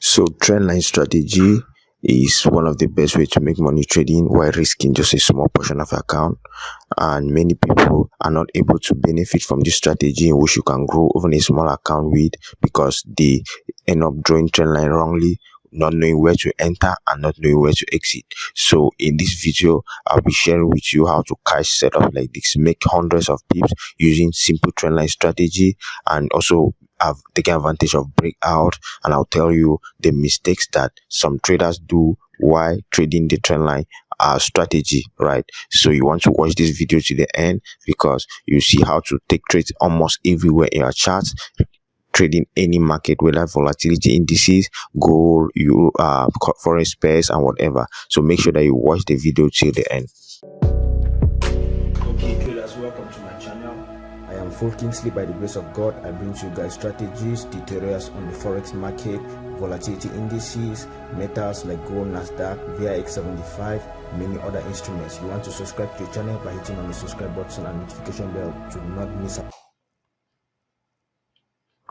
So trendline strategy is one of the best way to make money trading while risking just a small portion of your account, and many people are not able to benefit from this strategy in which you can grow even a small account with, because they end up drawing trendline wrongly, not knowing where to enter and not knowing where to exit. So in this video, I'll be sharing with you how to cash setup like this, make hundreds of pips using simple trendline strategy, and also have taken advantage of breakout. And I'll tell you the mistakes that some traders do while trading the trendline strategy, right? So you want to watch this video to the end, because you see how to take trades almost everywhere in your charts, trading any market, whether volatility indices, gold, you forex pairs, and whatever. So make sure that you watch the video till the end. Okay, traders, welcome to my channel. I am Full Kingsley. By the grace of God, I bring to you guys strategies, tutorials on the forex market, volatility indices, metals like gold, Nasdaq, VIX75, many other instruments. You want to subscribe to the channel by hitting on the subscribe button and notification bell to not miss out.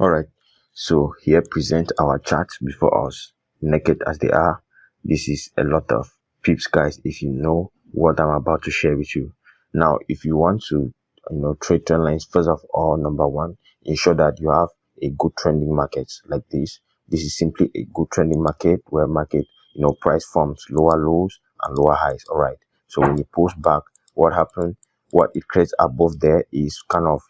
All right, so here present our charts before us, naked as they are. This is a lot of pips, guys, if you know what I'm about to share with you. Now, if you want to trade trend lines, first of all, number one, ensure that you have a good trending market like this. This is simply a good trending market where market price forms lower lows and lower highs. All right, so when you post back, what happened, what it creates above there is kind of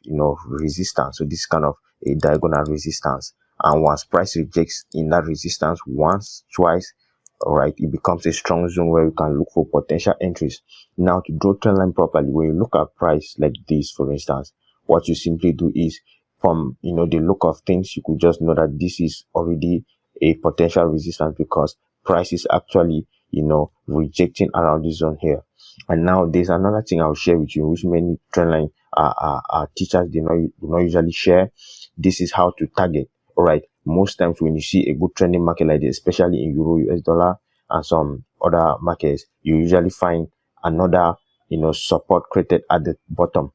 resistance. So this is kind of a diagonal resistance, and once price rejects in that resistance once, twice, all right, it becomes a strong zone where you can look for potential entries. Now, to draw trend line properly, when you look at price like this, for instance, what you simply do is, from the look of things, you could just know that this is already a potential resistance, because price is actually rejecting around this zone here. And now there's another thing I'll share with you, which many trendline teachers do not usually share. This is how to target. All right, most times when you see a good trending market like this, especially in euro, US dollar, and some other markets, you usually find another support created at the bottom.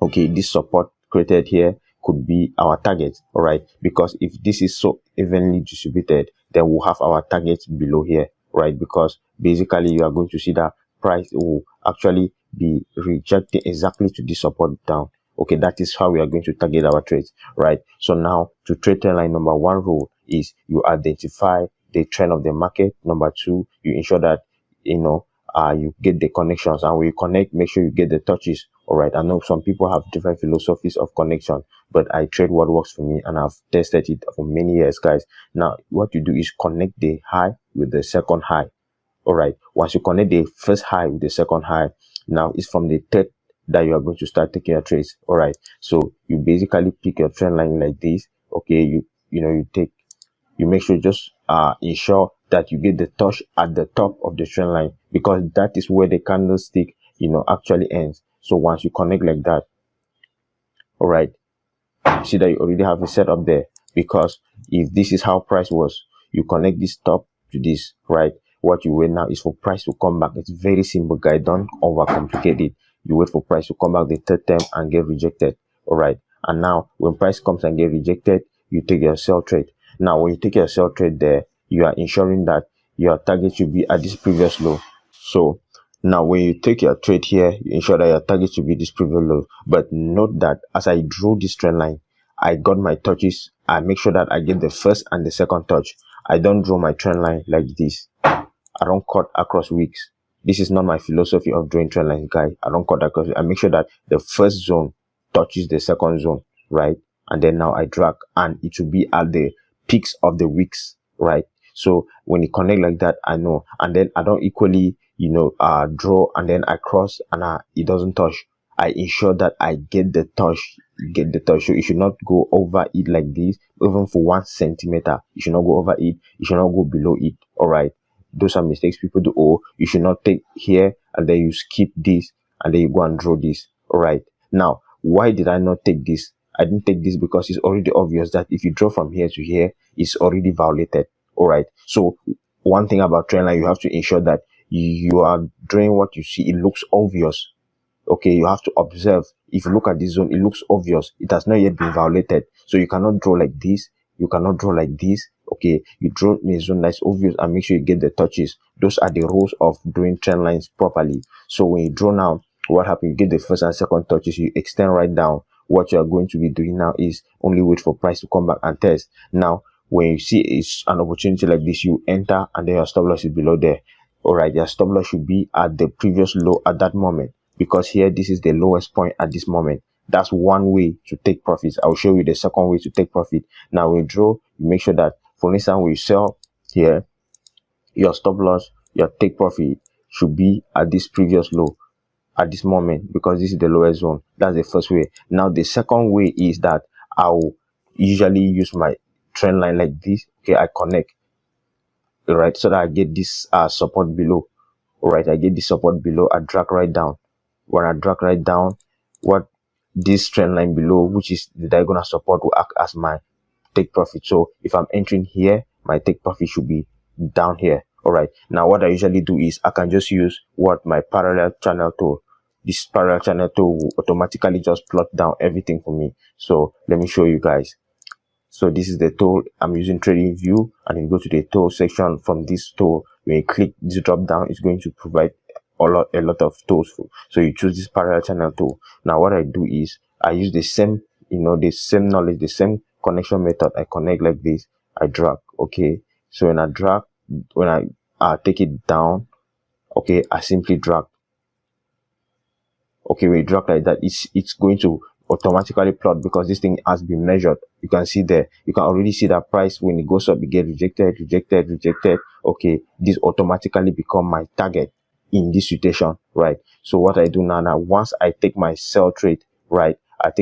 Okay, this support created here could be our target. All right, because if this is so evenly distributed, then we'll have our targets below here, right? Because basically you are going to see that price will actually be rejecting exactly to the support down. Okay, that is how we are going to target our trades, right? So now, to trade trend line, number one rule is you identify the trend of the market. Number two, you ensure that you get the connections, and when you connect, make sure you get the touches. All right, I know some people have different philosophies of connection, but I trade what works for me, and I've tested it for many years, guys. Now, what you do is connect the high with the second high. All right, once you connect the first high with the second high, now it's from the third that you are going to start taking your trades. All right, so you basically pick your trend line like this. Okay, you make sure just ensure that you get the touch at the top of the trend line, because that is where the candlestick actually ends. So once you connect like that, all right, see that you already have a setup there, because if this is how price was, you connect this top to this, right? What you wait now is for price to come back. It's very simple, guys. Don't overcomplicate it. You wait for price to come back the third time and get rejected. All right, and now when price comes and get rejected, you take your sell trade. Now when you take your sell trade there, you are ensuring that your target should be at this previous low. So now when you take your trade here, you ensure that your target should be this previous low. But note that as I drew this trend line, I got my touches. I make sure that I get the first and the second touch. I don't draw my trend line like this. I don't cut across weeks. This is not my philosophy of drawing trend lines, guys. I don't cut across. I make sure that the first zone touches the second zone, right? And then now I drag, and it will be at the peaks of the weeks, right? So when it connect like that, I know. And then I don't equally draw and then I cross and it doesn't touch. I ensure that I get the touch. So you should not go over it like this, even for 1 centimeter. You should not go over it. You should not go below it. All right, those are mistakes people do. Oh, you should not take here and then you skip this and then you go and draw this. All right, now why did I not take this? I didn't take this because it's already obvious that if you draw from here to here, it's already violated. All right, so one thing about trendline, you have to ensure that you are drawing what you see. It looks obvious. Okay, you have to observe. If you look at this zone, it looks obvious. It has not yet been violated. So you cannot draw like this. You cannot draw like this. Okay. Okay, you draw in a zone that's obvious and make sure you get the touches. Those are the rules of doing trend lines properly. So when you draw now, what happens? You get the first and second touches, you extend right down. What you are going to be doing now is only wait for price to come back and test. Now when you see it's an opportunity like this, you enter and then your stop loss is below there. All right, your stop loss should be at the previous low at that moment, because here this is the lowest point at this moment. That's one way to take profits. I'll show you the second way to take profit. Now when you draw, you make sure that, for instance, when you sell here, your stop loss, your take profit should be at this previous low at this moment, because this is the lowest zone. That's the first way. Now the second way is that I'll usually use my trend line like this. Okay, I connect, right, so that I get this support below. All right, I get this support below, I drag right down. When I drag right down, what this trend line below, which is the diagonal support, will act as my take profit. So if I'm entering here, my take profit should be down here. All right, now what I usually do is I can just use what my parallel channel tool. This parallel channel tool will automatically just plot down everything for me. So let me show you guys. So this is the tool I'm using, trading view, and you go to the tool section. From this tool, when you click this drop down, it's going to provide a lot of tools for. So you choose this parallel channel tool. Now what I do is I use the same, the same knowledge, the same connection method. I connect like this, I drag. Okay, so when I drag, when I take it down, okay, I simply drag. Okay, when you drag like that, it's going to automatically plot, because this thing has been measured. You can see there, you can already see that price when it goes up, it get rejected. Okay, this automatically become my target in this situation, right? So what I do now, once I take my sell trade, right, I'm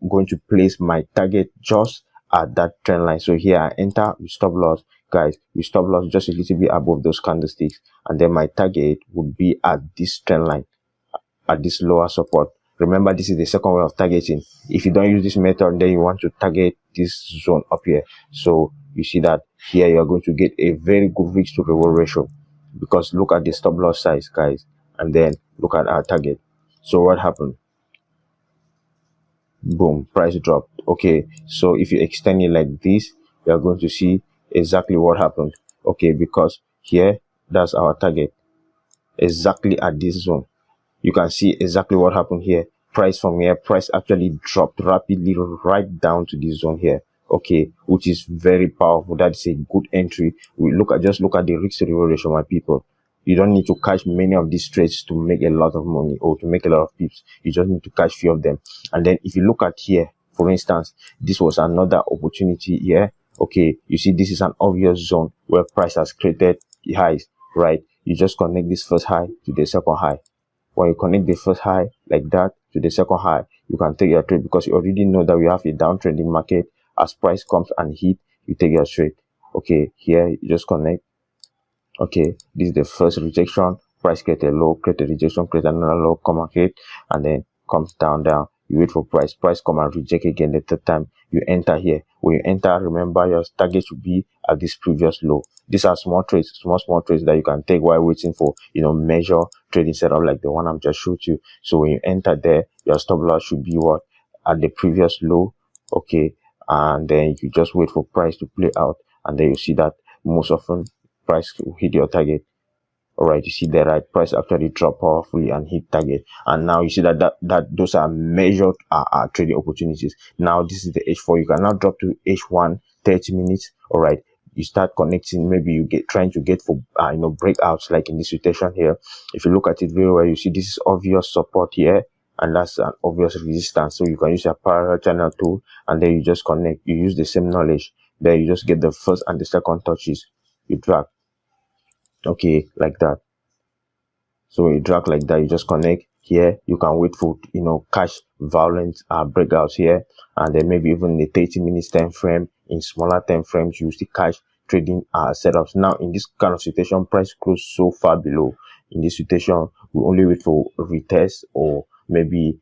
going to place my target just at that trend line. So here I enter with stop loss, guys. We stop loss just a little bit above those candlesticks, and then my target would be at this trend line, at this lower support. Remember, this is the second way of targeting. If you don't use this method, then you want to target this zone up here. So you see that here you are going to get a very good risk to reward ratio, because look at the stop loss size, guys, and then look at our target. So what happened? Boom, price dropped. Okay, so if you extend it like this, you are going to see exactly what happened. Okay, because here, that's our target, exactly at this zone. You can see exactly what happened here. Price from here, price actually dropped rapidly right down to this zone here. Okay, which is very powerful. That's a good entry. Just look at the risk to reward ratio, my people. You don't need to catch many of these trades to make a lot of money or to make a lot of pips. You just need to catch few of them. And then if you look at here, for instance, this was another opportunity here. Okay, you see this is an obvious zone where price has created the highs, right? You just connect this first high to the second high. When you connect the first high like that to the second high, you can take your trade, because you already know that we have a downtrending market. As price comes and hit, you take your trade. Okay, here you just connect. Okay, this is the first rejection. Price create a low, create a rejection, create another low, come and hit, and then comes down. You wait for price come and reject again. The third time you enter here. When you enter, remember your target should be at this previous low. These are small trades, small trades that you can take while waiting for measure trading setup like the one I'm just showed you. So when you enter there, your stop loss should be what? At the previous low. Okay, and then you just wait for price to play out, and then you see that most often price will hit your target. All right, you see the right price actually drop powerfully and hit target, and now you see that those are measured trading opportunities. Now this is the H4. You can now drop to H1 30 minutes. All right, you start connecting. Maybe you trying to get for breakouts like in this situation here. If you look at it very well, you see this is obvious support here, and that's an obvious resistance. So you can use a parallel channel tool, and then you just connect. You use the same knowledge. Then you just get the first and the second touches. You drag. Okay, like that. So when you drag like that, you just connect here. You can wait for catch violent breakouts here, and then maybe even the 30 minutes time frame. In smaller time frames, you still catch trading setups. Now in this kind of situation, price close so far below. In this situation, we only wait for retest, or maybe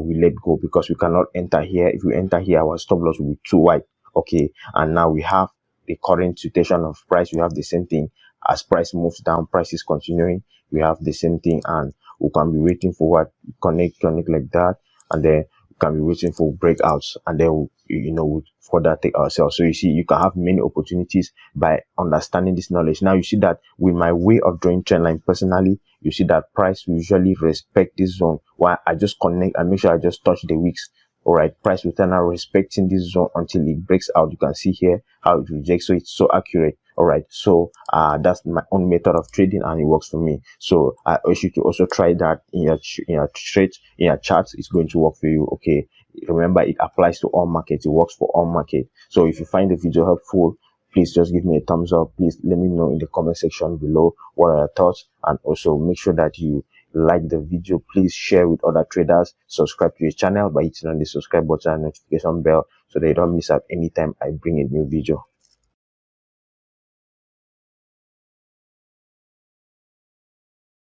we let go, because we cannot enter here. If we enter here, our stop loss will be too wide. Okay, and now we have the current situation of price. We have the same thing. As price moves down, price is continuing. We have the same thing, and we can be waiting for what connect like that, and then can be waiting for breakouts, and then we'll further take ourselves. So you see, you can have many opportunities by understanding this knowledge. Now you see that with my way of drawing trend line personally, you see that price usually respect this zone, while I just connect and make sure I just touch the wicks. All right, price will turn out respecting this zone until it breaks out. You can see here how it rejects, so it's so accurate. All right, so that's my own method of trading, and it works for me. So I urge you to also try that in your trades, in your charts. It's going to work for you. Okay, remember, it applies to all markets. It works for all markets. So if you find the video helpful, please just give me a thumbs up. Please let me know in the comment section below what are your thoughts, and also make sure that you like the video. Please share with other traders. Subscribe to the channel by hitting on the subscribe button and notification bell so that you don't miss out anytime I bring a new video.